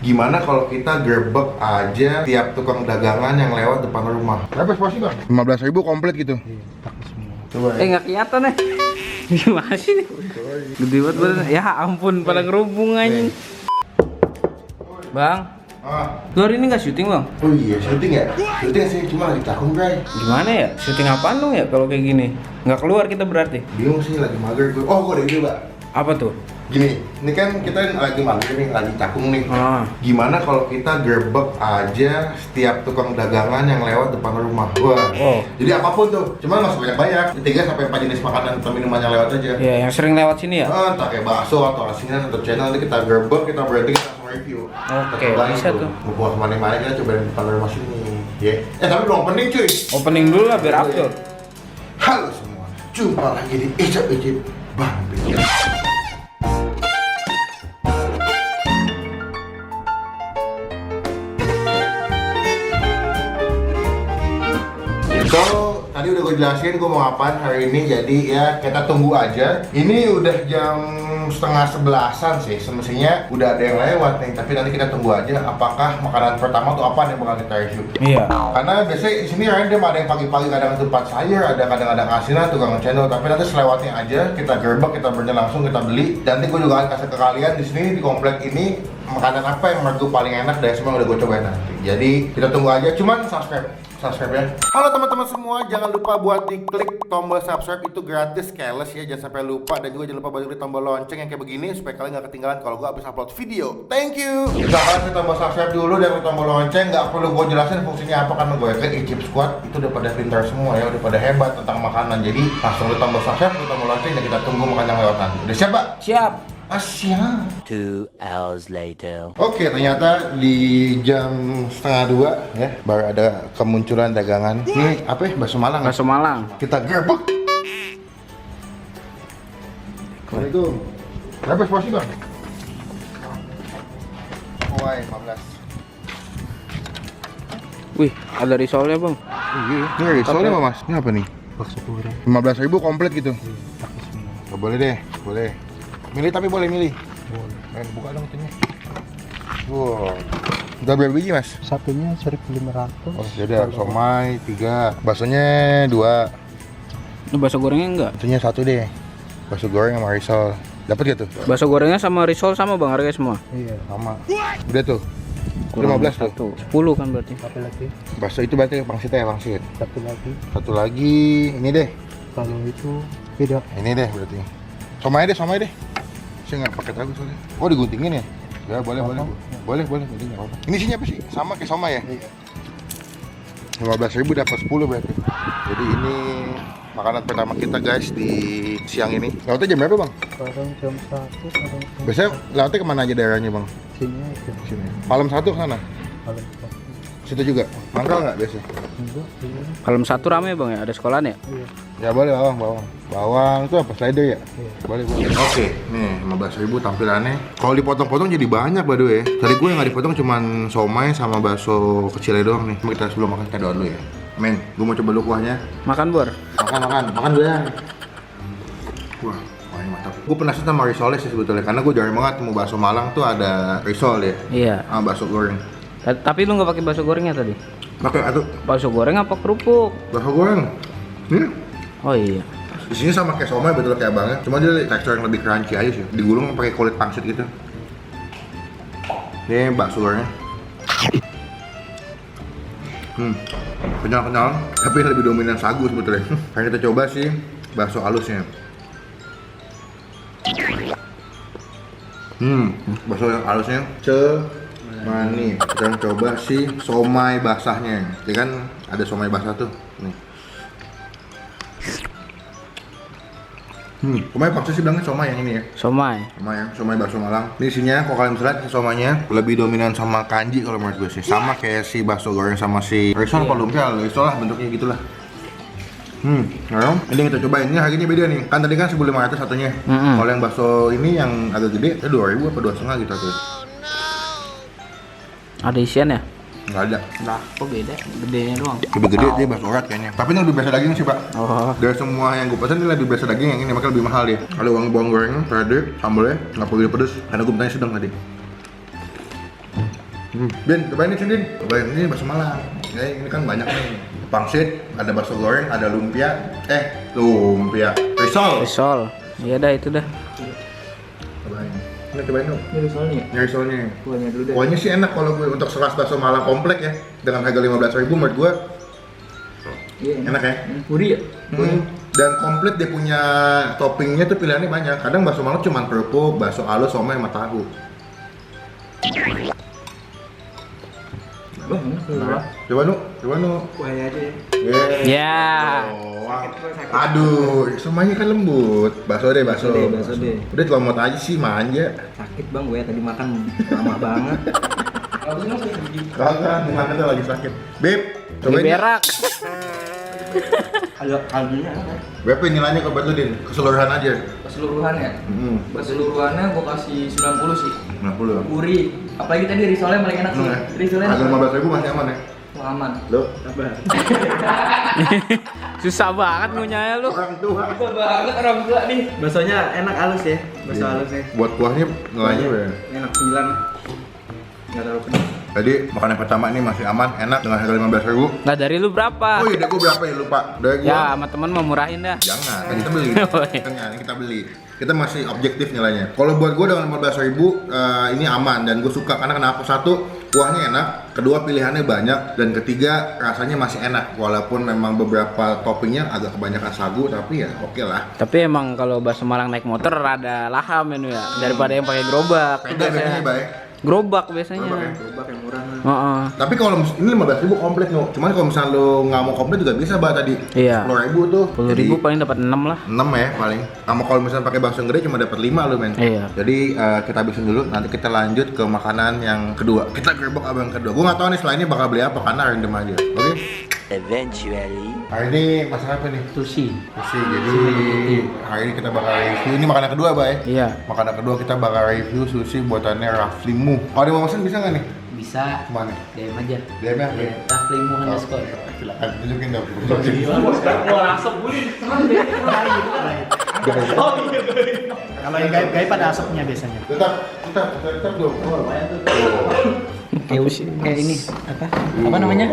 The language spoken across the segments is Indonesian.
Gimana kalau kita gerbek aja tiap tukang dagangan yang lewat depan rumah? Berapa porsi bang? 15.000 komplit gitu. Coba Nggak kelihatan ya. Gimana sih nih? Gede banget badan. Ya ampun, pada ngerubung anjing. Bang, lu hari ini nggak syuting bang? Oh iya, syuting ya? Syuting sih, cuma lagi takung bray. Gimana ya? Syuting apaan dong ya kalau kayak gini? Nggak keluar kita berarti? Bingung sih, lagi mager gue. Oh, gue ada ide, Mbak. Apa tuh? Gini, ini kan kita lagi mager nih, lagi takung nih. Gimana kalau kita gerbek aja setiap tukang dagangan yang lewat depan rumah? Wah. Jadi apapun tuh, cuma nggak sebanyak-banyak. 3-4 jenis makanan atau minuman yang lewat aja. Ya, yang sering lewat sini ya? Entah kayak bakso atau asinan atau channel, nanti kita gerbek, kita berarti kita langsung review. Oke, bisa tuh. Mau buat kemana-mana kita cobain depan rumah sini. Ya. Tapi belum opening cuy. Opening dulu lah biar after. Halo semua, jumpa lagi di Ijab-Ijib Bang Bikin. So, tadi udah gue jelasin gue mau ngapain hari ini, jadi ya kita tunggu aja. Ini udah jam 10:30-an sih, semestinya udah ada yang lewat nih. Tapi nanti kita tunggu aja apakah makanan pertama tuh apa yang bakal kita review. Iya. Karena biasanya di sini random, ada yang pagi-pagi kadang tempat sayur, ada kadang-kadang asinan, tukang channel. Tapi nanti selewatnya aja kita gerbek, kita bener langsung kita beli. Dan nanti gue juga akan kasih ke kalian di sini di komplek ini makanan apa yang menurut gue paling enak dari semua yang udah gue cobain nanti. Jadi kita tunggu aja, cuman subscribe ya. Halo teman-teman semua, jangan lupa buat diklik tombol subscribe, itu gratis, keles ya, jangan sampai lupa. Dan juga jangan lupa buat klik tombol lonceng yang kayak begini supaya kalian gak ketinggalan kalau gue habis upload video. Thank you. Jangan klik tombol subscribe dulu dan klik tombol lonceng, gak perlu gue jelasin fungsinya apa karena gue yakin Ijib Squad itu udah pada pintar semua ya, udah pada hebat tentang makanan. Jadi langsung klik tombol subscribe, klik tombol lonceng, dan kita tunggu makan yang lewatan. Udah siap Pak? Siap. Siap. 2 hours later. Oke, ternyata di jam 1:30 ya baru ada kemunculan dagangan. Ini apa ya? Bakso Malang. Bakso Malang. Kita gerbek. Assalamualaikum. Berapa porsi bang? Wah, 15. Wih, ada risolnya bang. Ini risolnya apa mas? Ini apa nih? Bakso goreng. 15.000 komplit gitu. Oh, boleh deh, boleh. Milih tapi boleh milih. Boleh. Buka dong itunya. Wow. Udah berapa biji mas? Satunya 1.500. Oh, jadi ada somai 3, baksonya 2. Ini bakso gorengnya enggak? Itunya 1 deh. Bakso goreng sama risol. Dapat gak tuh? Bakso gorengnya sama risol sama bang, harganya semua? Iya. Sama. Udah tuh. Kurang 15 1. tuh. 10 kan berarti. Satu lagi. Bakso itu berarti pangsitnya ya, pangsit. Satu lagi. Ini deh. Kalau itu beda. Ini deh berarti. Somai deh. Saya nggak pakai tahu soalnya. Oh, diguntingin ya? Ya boleh. Gunting nggak apa-apa. Ini isinya apa sih? Sama kayak somai ya? Iya. 15.000 dapat 10 berarti. Jadi ini makanan pertama kita guys di siang ini. Lewatnya jam berapa bang? Kadang jam 1, kadang jam Biasanya lewatnya kemana aja daerahnya bang? sini aja. Sini. Malam 1 sana? Kalau itu Situ juga? Mangkal nggak biasa? enggak, iya. Kalau 1 rame bang ya, ada sekolahan ya? Iya. Ya boleh bawang itu apa slider ya? Iya. Boleh. Oke, nih 15.000 tampilannya. Kalau dipotong-potong jadi banyak by the way. Tadi gue yang nggak dipotong cuman somai sama bakso kecilnya doang nih. Kita sebelum makan kita doa dulu ya. Men, gue mau coba dulu kuahnya. Makan bor. Makan dulu ya. Wah, ini mantap. Gue penasaran sama risolnya sih sebetulnya karena gue jarang banget mau bakso Malang tuh ada risol ya. Iya. Sama bakso goreng. Tapi lu nggak pakai bakso gorengnya tadi? Pakai atau Bakso goreng apa kerupuk? bakso goreng? Nih. Oh iya. Di sini sama kayak somai betul kayak banget, cuma dia tekstur yang lebih crunchy aja sih. Digulung pakai kulit pangsit gitu. Ini bakso gorengnya. Kenyal, tapi lebih dominan sagu sebetulnya. Kan kita coba sih bakso halusnya. Bakso yang halusnya manis. Kita coba sih somai basahnya. Ya kan ada somai basah tuh. Nih. Somai paksa sih bilangnya somai yang ini ya. Somai. Somai bakso Malang. Ini isinya kalau kalian bisa lihat somainya lebih dominan sama kanji kalau menurut gue sih. Sama kayak si bakso goreng sama si risol apa lumpia, risol lah bentuknya gitulah. Ini kita cobain, ini harganya beda nih. Kan tadi kan 1.500 satunya. Kalau yang bakso ini yang agak gede, 2.000 apa 2,5 gitu tuh. Ada isian ya? Nggak ada. Nah, kok beda? Gedenya doang. Lebih gede dia bakso urat kayaknya. Tapi ini lebih biasa daging sih pak. Oh. Dari semua yang gue pesan ini lebih biasa daging, yang ini makanya lebih mahal dia. Ada bawang goreng, pede, sambalnya nggak perlu pedes. Karena gue petanya sedang tadi. Din, cobain nih Din. Cobain ini bakso Malang. Ya, ini kan banyak nih. Pangsit, ada bakso goreng, ada lumpia. Lumpia. Risol. Risol. Iya dah itu dah. Cobain. Ini cobain dong. Ini risolnya. Ini risolnya. Kuahnya dulu dah. Kuahnya sih enak kalau gue untuk sekelas bakso Malang komplek ya. Dengan harga 15.000 menurut gue Iya. enak ya. Gurih ya? Dan komplit dia punya toppingnya tuh pilihannya banyak. Kadang bakso Malang cuma kerupuk, bakso halus, somai sama tahu. Wah, enak Nah, coba nu. Kuahnya aja ya. Ya. Aduh, semuanya kan lembut. Bakso deh. Bakso deh. Udah celomot aja sih, manja. Sakit bang, gue tadi makan lama banget. Kagak, dimakan tuh lagi sakit. Beb, Ini cobain. berak. Ada kaldunya apa? Berapa nilainya ke buat lu, Din? Keseluruhan aja. Keseluruhan ya? Keseluruhannya gue kasih 90 sih. 90. Gurih. Apalagi tadi risolnya paling enak sih. Risolnya Harga 15.000 masih aman ya? aman. Lo? Susah banget ngunyahnya lu. Orang tua. Bisa banget orang tua nih. Baksonya enak halus ya. Bakso halusnya. Buat kuahnya nilainya berapa? Enak 9. Enggak terlalu pedas. Tadi makanan pertama ini masih aman, enak dengan harga 15.000. Nah dari lu berapa? Oh iya, gue berapa ya lupa? Dari gua. Ya sama temen mau murahin dah. Jangan, kan kita beli. Oh, iya. Kan kita beli. Kita masih objektif nilainya. Kalau buat gue dengan 15.000 ini aman dan gue suka karena kenapa? Satu, kuahnya enak. Kedua, pilihannya banyak. Dan ketiga, rasanya masih enak. Walaupun memang beberapa toppingnya agak kebanyakan sagu, tapi ya oke lah. Tapi emang kalau bakso Malang naik motor ada laham ya daripada yang pakai gerobak. Beda biasanya baik. Gerobak biasanya. Gerobak yang murah. Heeh. Tapi kalau ini 15.000 komplit no. Cuman kalau misalnya lo nggak mau komplit juga bisa bah tadi. Iya. 10.000 tuh. 10.000 paling dapat 6 lah. 6 ya paling. Sama kalau misalnya pakai bakso yang gede cuma dapat 5 lo men. Iya. Jadi kita habisin dulu. Nanti kita lanjut ke makanan yang kedua. Kita gerbek abang kedua. Gue nggak tahu nih setelah ini bakal beli apa karena random aja. Oke? Eventually. Hari ini masak apa nih? Sushi. Sushi. Jadi hari ini kita bakal review. Ini makanan kedua bah ya. Iya. Makanan kedua kita bakal review sushi buatannya Raflimu. Kalau ada yang mau pesen bisa nggak nih? Bisa. Kemana? DM aja. DM ya? Iya. Raflimu underscore. Silakan tunjukin dong. Kalau yang gaib-gaib ada asapnya biasanya. Tetap dong. Kayak ini apa? Apa namanya?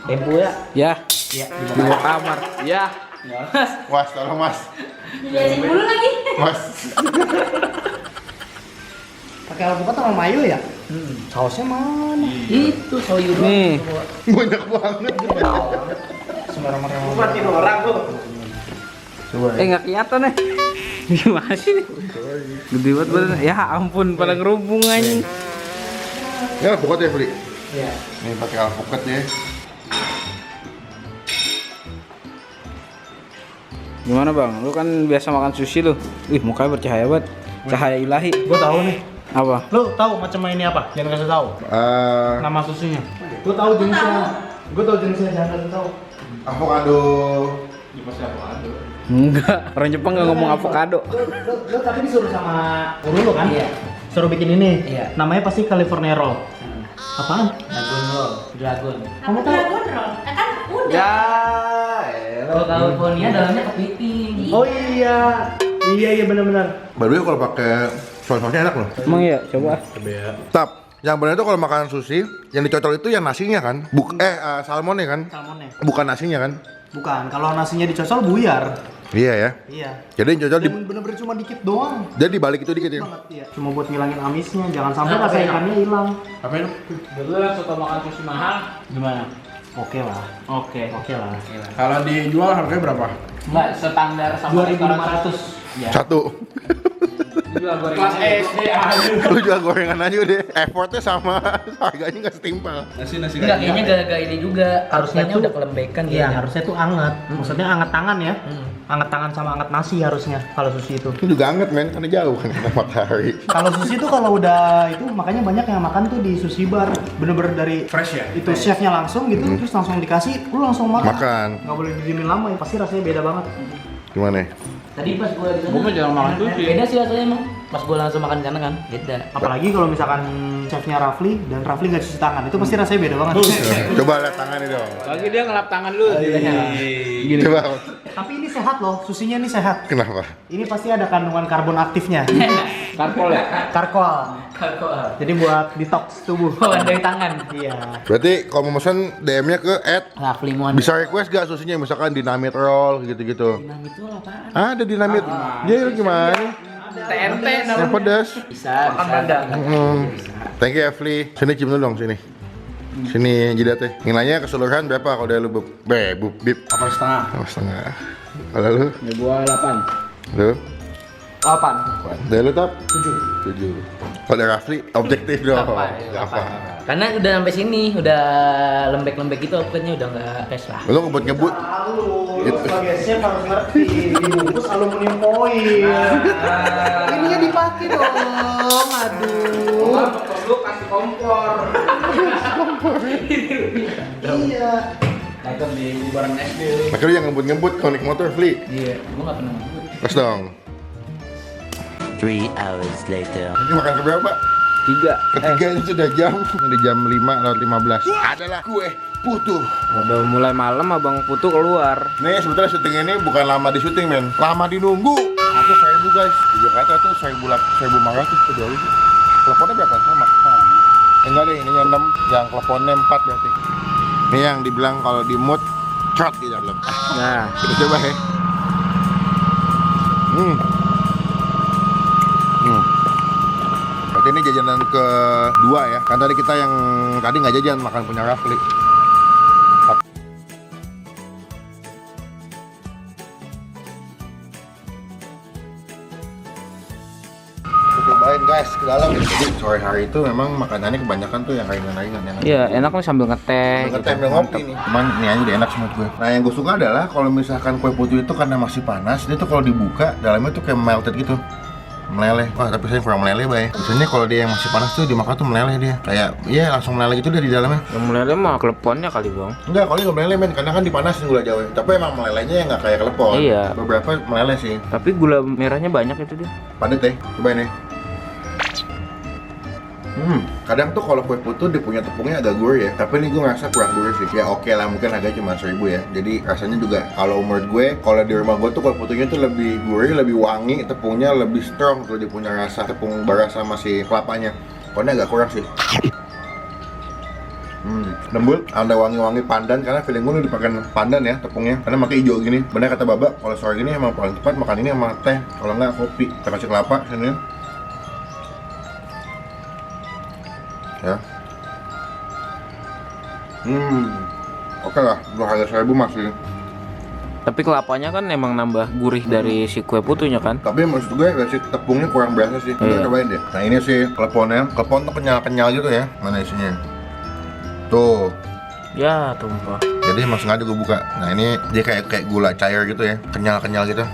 Tempo ya? Ya. Ya. Di bawah kamar. Ya. Mas, tolong mas. Dijelasin dulu lagi. Mas. Pakai alpukat sama mayo ya? Sausnya mana? Itu sayur. Nih. Banyak banget. Sembarang-barang. orang tuh. Coba. Nggak kelihatan nih. Gimana sih nih? Gede banget badan. Ya ampun, pada ngerubung anjing. Ini alpukat ya, Fli? Iya. Ini pakai alpukat ya. Gimana bang? Lu kan biasa makan sushi lu. Ih mukanya bercahaya banget. Cahaya ilahi. Gue tahu nih. Apa? Lu tahu macam ini apa? Jangan kasih tahu. Nama susunya. Gue tahu jenisnya. Gue tahu jenisnya, jangan kasih tahu. Avocado. Enggak. Orang Jepang nggak ngomong avocado. Lu tadi disuruh sama guru lu kan? Iya. Suruh bikin ini. Iya. Namanya pasti California Roll. Apaan? Dragon roll. Dragon. Kamu tahu? Dragon roll. Kan udah. Ya. Kalau California dalamnya kepiting. Oh iya. Iya benar-benar. Baru kalau pakai saus-sausnya enak loh. Emang iya, coba. Tap. Yang benar itu kalau makan sushi, yang dicocol itu yang nasinya kan? Salmonnya kan? Salmonnya. Bukan nasinya kan? Bukan. Kalau nasinya dicocol buyar. Iya ya. Iya. Jadi yang cocol Dan bener-bener cuma dikit doang. jadi balik itu dikit ya. Banget iya. Cuma buat ngilangin amisnya. Jangan sampai rasa ikannya hilang. Apa itu? Dulu soto makan sushi mahal. Gimana? Oke lah. Oke. Oke lah. Kalau dijual harganya berapa? Enggak standar sama 2.500. Ya. Satu. Jual gorengan SD aja. Lu jual gorengan aja udah. Effortnya sama, harganya nggak setimpal. Nasi Enggak, kayaknya gara-gara ini juga Harusnya harusnya tuh- udah kelembekan Iya, kayaknya. harusnya tuh anget. Maksudnya anget tangan ya. Anget tangan sama anget nasi harusnya kalau sushi itu. Itu juga anget men, karena jauh kan kena matahari. Kalau sushi tuh kalau udah itu makanya banyak yang makan tuh di sushi bar. Bener-bener dari Fresh ya? itu chefnya langsung gitu, terus langsung dikasih, lu langsung makan. Makan. Nggak boleh didiemin lama ya, pasti rasanya beda banget. Gimana? Tadi pas gua di sana. Gua mah jarang makan sushi. Beda sih rasanya emang. Pas gua langsung makan di sana kan, beda. Apalagi kalau misalkan chefnya Rafli dan Rafli nggak cuci tangan, itu pasti rasanya beda banget. Coba lihat tangannya dong. Lagi dia ngelap tangan dulu. Gini. Coba. Tapi ini sehat loh, susinya ini sehat. Kenapa? Ini pasti ada kandungan karbon aktifnya. Karpol ya? Karkol. Jadi buat detox tubuh. Dari tangan. Iya. Berarti kalau mau pesen DM-nya ke Raflimon. bisa request gak susunya misalkan dinamit roll gitu-gitu. Dinamit itu apaan? Ada dinamit. Jadi gimana? TNT Yang pedas. Bisa. Thank you Evli. Sini cium dulu dong sini. Sini jidatnya. Nilainya keseluruhan berapa kalau dari lu bub? Bib. 8,5. 8,5. Kalau lu? Ya gua 8. Lu? 8. Dari lu tap? 7. Kalau dari Rafli objektif dong. Apa? Karena udah sampai sini, udah lembek-lembek gitu outputnya udah nggak cash lah. Lu ngebut-ngebut. Lu sebagai chef harus ngerti dibungkus aluminium foil. Ininya dipakai dong. Aduh. Lu kasih kompor. Iya. Nonton di bubaran SD. Makanya lu yang ngebut-ngebut kalau naik motor, Fli. Iya, gua nggak pernah ngebut. Terus dong. 3 hours later. Ini makan keberapa? 3. Ketiga ini sudah jam. Ini jam 5:15. Adalah kue putu. Udah mulai malam abang Putu keluar. Nih sebetulnya syuting ini bukan lama di syuting men, lama dinunggu. Itu 1.000 guys. Di Jakarta tuh 1.500 tuh dulu. Teleponnya berapa? Sama. Enggak deh, ini yang 6, yang teleponnya 4 berarti. Ini yang dibilang kalau di mood cot di dalam. Nah, Kita coba ya. Berarti ini jajanan kedua ya. Kan tadi kita yang tadi nggak jajan makan punya Rafli. Cobain guys ke dalam. Jadi sore hari itu memang makanannya kebanyakan tuh yang ringan-ringan yang iya enak nih sambil ngeteh. ngeteh sambil ngopi nih. Cuman ini aja udah enak menurut gue. Nah yang gue suka adalah kalau misalkan kue putu itu karena masih panas, dia tuh kalau dibuka dalamnya tuh kayak melted gitu, meleleh. Wah tapi saya kurang meleleh bay. Biasanya kalau dia yang masih panas tuh dimakan tuh meleleh dia. Kayak iya langsung meleleh gitu dari dalamnya. Yang meleleh mah kleponnya kali bang. Enggak, kalau ini nggak meleleh men, karena kan dipanasin gula jawa. Tapi emang melelehnya yang nggak kayak kelepon. Iya. Beberapa meleleh sih. Tapi gula merahnya banyak itu dia. Padat deh, cobain nih. Kadang tuh kalau kue putu dia punya tepungnya agak gurih ya. Tapi ini gue ngerasa kurang gurih sih. Ya oke lah, mungkin harganya cuma 1.000 ya. Jadi rasanya juga kalau menurut gue, kalau di rumah gue tuh kue putunya tuh lebih gurih, lebih wangi, tepungnya lebih strong tuh dia punya rasa tepung bara sama si kelapanya. Pokoknya agak kurang sih. Lembut, ada wangi-wangi pandan karena feeling gue dipakai pandan ya tepungnya. Karena pakai hijau gini. Bener kata Baba, kalau sore gini emang paling tepat makan ini sama teh. Kalau nggak kopi, kita kasih kelapa sini. Ya. Oke lah, untuk harga 1.000 masih. Tapi kelapanya kan emang nambah gurih dari si kue putunya kan. Tapi maksud gue si tepungnya kurang berasa sih. Kita cobain deh. Nah ini sih keleponnya. Kelepon tuh kenyal-kenyal gitu ya. Mana isinya? Tuh. Ya tumpah. Jadi emang sengaja gue buka. Nah ini dia kayak gula cair gitu ya. Kenyal-kenyal gitu.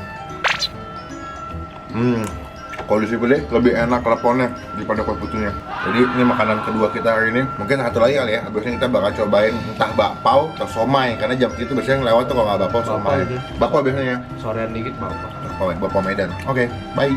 Kalau disipilih lebih enak keleponnya daripada kue putunya. Jadi ini makanan kedua kita hari ini. Mungkin satu lagi kali ya. Habisnya kita bakal cobain entah bakpao atau somai. Karena jam itu biasanya yang lewat tuh kalau nggak bakpao somai. Bakpao biasanya. Sorean dikit bapak. Bakpao Medan. Oke, bye.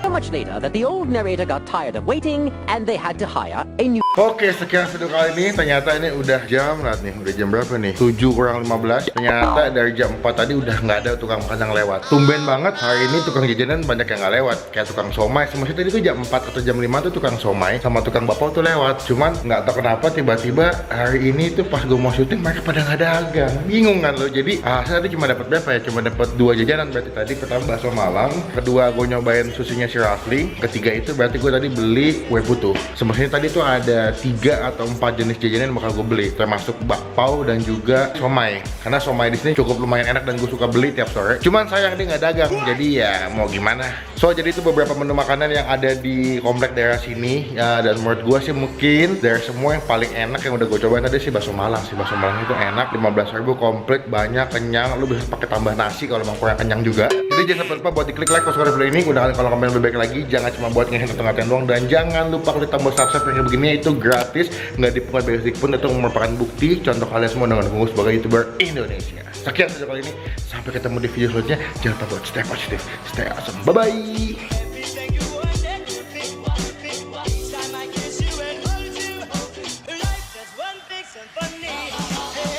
So much later that the old narrator got tired of waiting and they had to hire a new. Oke, sekian video kali ini. Ternyata ini udah jam, lihat nih, udah jam berapa nih? 7 kurang 15. Ternyata dari jam 4 tadi udah nggak ada tukang makan yang lewat. Tumben banget hari ini tukang jajanan banyak yang nggak lewat. Kayak tukang somai. Semestinya tadi tuh jam 4 atau jam 5 tuh tukang somai sama tukang bakpao tuh lewat. Cuman nggak tahu kenapa tiba-tiba hari ini tuh pas gue mau syuting mereka pada nggak dagang. Bingung kan lo. Jadi saya tadi cuma dapat berapa ya? Cuma dapat 2 jajanan berarti tadi. Pertama bakso Malang, kedua gue nyobain susinya si Rafli, ketiga itu berarti gue tadi beli kue putu. Semestinya tadi tuh ada 3 atau 4 jenis jajanan yang bakal gue beli, termasuk bakpao dan juga somai. Karena somai di sini cukup lumayan enak dan gue suka beli tiap sore. Cuman sayang dia nggak dagang, jadi ya mau gimana. So jadi itu beberapa menu makanan yang ada di komplek daerah sini ya, dan menurut gue sih mungkin dari semua yang paling enak yang udah gue cobain tadi sih bakso Malang. Si bakso Malang itu enak, 15.000 komplit, banyak, kenyang. Lu bisa pakai tambah nasi kalau emang kurang kenyang juga. Jadi jangan lupa buat diklik like pas video ini. Udah kalau komen lebih baik lagi, jangan cuma buat ngehin tengah-tengah doang, dan jangan lupa klik tombol subscribe yang begini, itu gratis, nggak dipungut biaya sedikit pun. Itu merupakan bukti contoh kalian semua dengan gue sebagai YouTuber Indonesia. Sekian video kali ini, sampai ketemu di video selanjutnya. Jangan lupa buat stay positif, stay awesome, bye bye.